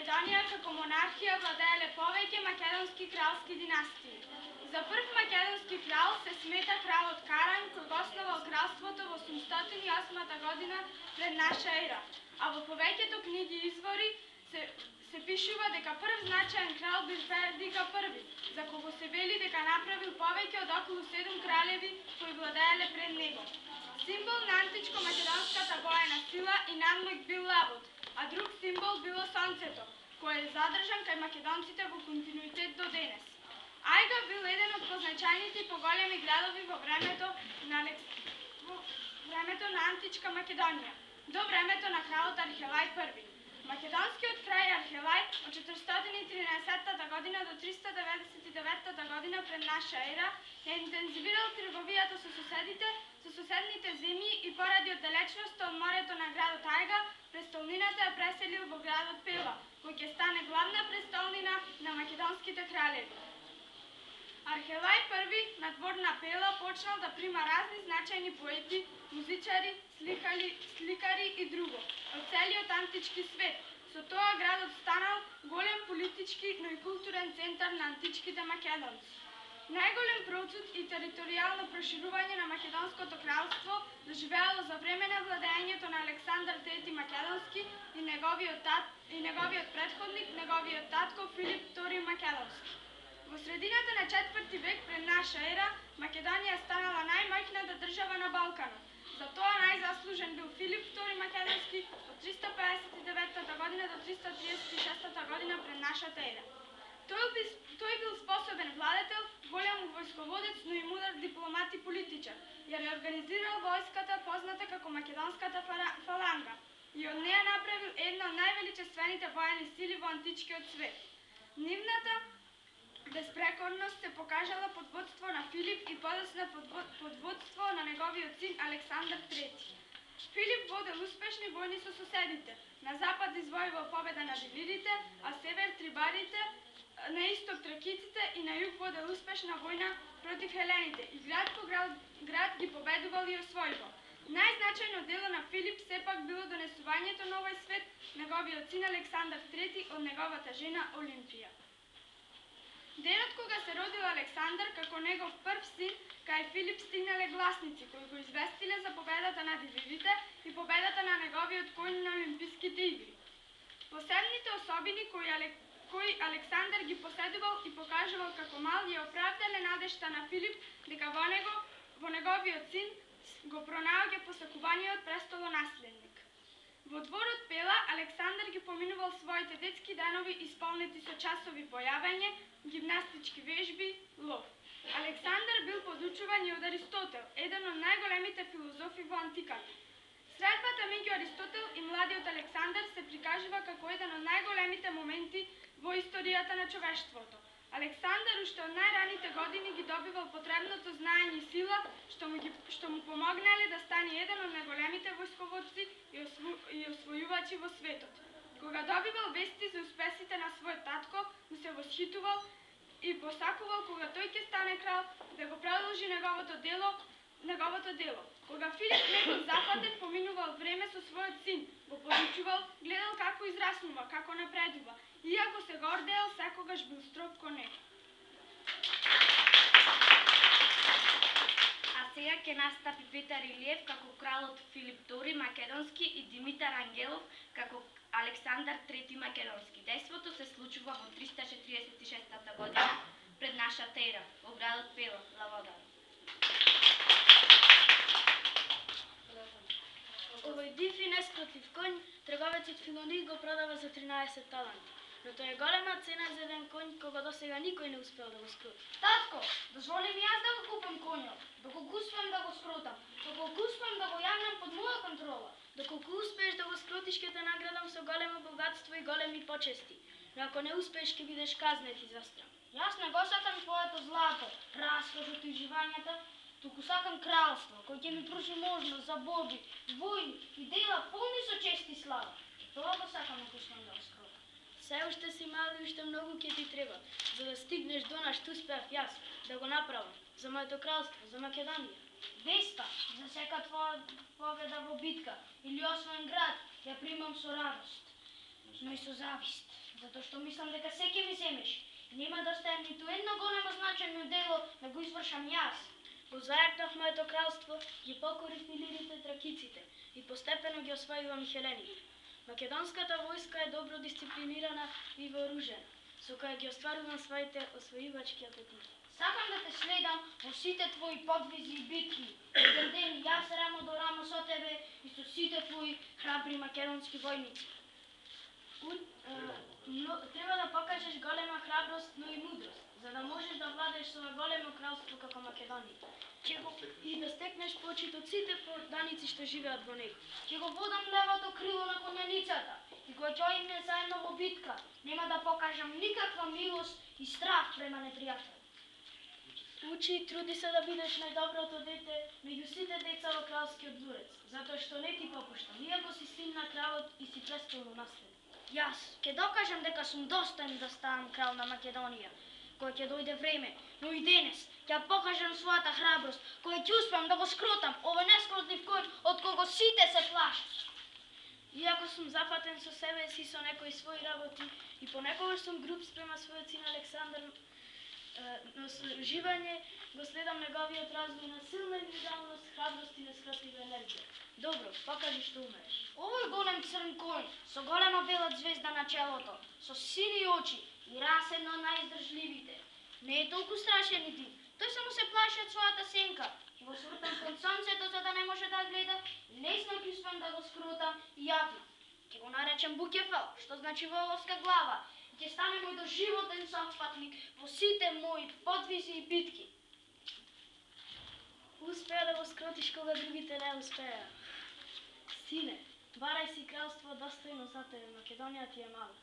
Македонија како монархија владееле повеќе македонски кралски династии. За прв македонски крал се смета кралот Каран, кој го основал кралството во 808 година пред наша ера, а во повеќето книги и извори се пишува дека прв значаен крал бил Пердика I, за кого се вели дека направил повеќе од околу 7 кралеви кои владееле пред него. Символ на античко-македонската воена сила и надмог бил лавот, а друг символ било сонцето, кој е задржан кај македонците во континуитет до денес. Ајга бил еден од позначајните и поголеми градови во времето на античка Македонија, до времето на кралот Архелај I. Македонскиот крај Архелај од 413 година до 399 година пред наша ера е интензивирал трговијата со соседните земји и поради оддалеченоста од морето на градот Ајга, престолнината ја преселил во градот Пела, кој ќе стане главна престолнина на македонските кралеви. Архелај I на двор на Пела почнал да прима разни значајни поети, музичари, сликари и друго од целиот антички свет. Со тоа градот станал голем политички, но и културен центар на античките македонци. Најголем процут и територијално проширување на Македонското кралство доживеало за време на владеењето на Александар III Македонски и неговиот предходник, неговиот татко Филип II Македонски. Во средината на 4 век пред наша ера, Македонија станала најмоćната држава на Балканот. За тоа најзаслужен бил Филип II Македонски од 359 година до 336 година пред нашата ера. Тој бил способен владетел, голем војсководец, но и мудар дипломат и политичар. Ја реорганизирал војската позната како македонската фаланга и од неја направил една од највеличествените воени сили во античкиот свет. Нивната безпрекорност се покажала под водство на Филип и подоцна под водство на неговиот син Александар III. Филип водел успешни војни со соседите. На запад извојувал победа над илирите, а север трибарите, на исток тракиците и на југ водел успешна војна против хелените и град по град ги победувал и освојувал. Најзначајно дело на Филип сепак било донесувањето на овој свет неговиот син Александар III од неговата жена Олимпија. Денот кога се родил Александар како негов прв син, кај Филип стигнале гласници кои го известиле за победата над илирите и победата на неговиот коњ на Олимписките игри. Посебните особини кои Александар ги поседувал и покажувал како мал ја оправдале надежта на Филип дека во неговиот син го пронаоѓа посакуваниот престолонаследник. Во дворот Пела Александар ги поминувал своите детски денови исполнети со часови по јавање, гимнастички вежби, лов. Александар бил подучуван и од Аристотел, еден од најголемите филозофи во антиката. Средбата меѓу Аристотел и младиот Александар се прикажува како еден од најголемите моменти во историјата на човештвото. Александар уште од најраните години ги добивал потребното знаење и сила, што му помогнале да стане еден од најголемите војсководци и освојувачи во светот. Кога добивал вести за успесите на својот татко, му се восхитувал и посакувал кога тој ќе стане крал да го продолжи неговото дело. Кога Филип не бил зафатен, поминувал време со својот син, го подучувал, гледал како израснува, како напредува, иако се гордеел, секогаш бил строг кон него. А сега ќе настапи Петар Илиев како кралот Филип II Македонски и Димитар Ангелов како Александар III Македонски. Дејството се случува во 346 година пред нашата ера во градот Пела, Лаводар. Овој див и неспротив коњ, трговецот Филоник го продава за 13 таланти. Но тоа е голема цена за еден коњ кога досега никој не успел да го скроти. Татко, дозволи ми јас да го купам коњот, доколку успеам да го скротам, доколку успеам да го јавнам под моја контрола. Доколку успееш да го скротиш, ќе те наградам со големо богатство и големи почести. Но ако не успееш, ќе бидеш казнет и застран. Јас не го сакам твоето злато, раскошот и уживањата, туку сакам кралство, кој ќе ми пружи можност за борби, војни и дела полни со чест и слава. Тоа го сакам ако успеам да го скротам. Се уште си мал и уште многу ќе ти треба, за да стигнеш до на што успеав јас да го направам за моето кралство, за Македонија. Веста за сека твоја победа во битка или освоен град ја примам со радост, но и со завист. Затоа што мислам дека секи ми земеш. Нема да остане ниту едно големо значајно дело да го извршам јас. Во зајакнав моето кралство ги покорив илирите тракиците и постепено ги освојувам хелените. Македонската војска е добро дисциплинирана и вооружена, со која ги остварувам своите освојувачки апетити. Сакам да те следам во сите твои подвизи и битки. Еден ден јас рамо до рамо со тебе и со сите твои храбри македонски војници. Треба да покажеш голема храброст, но и мудрост, за да можеш да владееш со големо кралство како Македонија. И да стекнеш почит од сите подданици што живеат во него. Ќе го водам левото крило на конјаницата и кога ќе одиме заедно во битка, нема да покажам никаква милост и страх према непријател. Учи и труди се да бидеш најдоброто дете меѓу сите деца во кралскиот дворец, затоа што не ти попуштам, иако си син на кралот и си престолно наследник. Јас ќе докажам дека сум достоен да ставам крал на Македонија, кога ќе дојде време, но и денес ќе покажам својата храброст, кога ќе успеам да го скротам овој нескротлив кој од кого сите се плашат. Иако сум запатен со себе си со некои своји работи и понекогаш сум груб спрема својот син Александар, но со уживање го следам неговиот развој на силна индивидуалност, храброст и нескротлива енергија. Добро, покажи што умееш. Овој голем црн коњ, со голема бела звезда на челото, со сини очи и раседно најиздржливите. Не е толку страшен и див. Тој само се плаши од својата сенка. Ќе го свртам кон сонцето за да не може да гледа и лесно ќе успеам да го скрутам и јавно. Ќе го наречам Букефал, што значи воловска глава. Ќе стане мој доживотен совпатник во сите мои подвизи и битки. Успеа да го скротиш кога другите не успеа. Сине, барај си кралство достојно за тебе, Македонија ти е мала.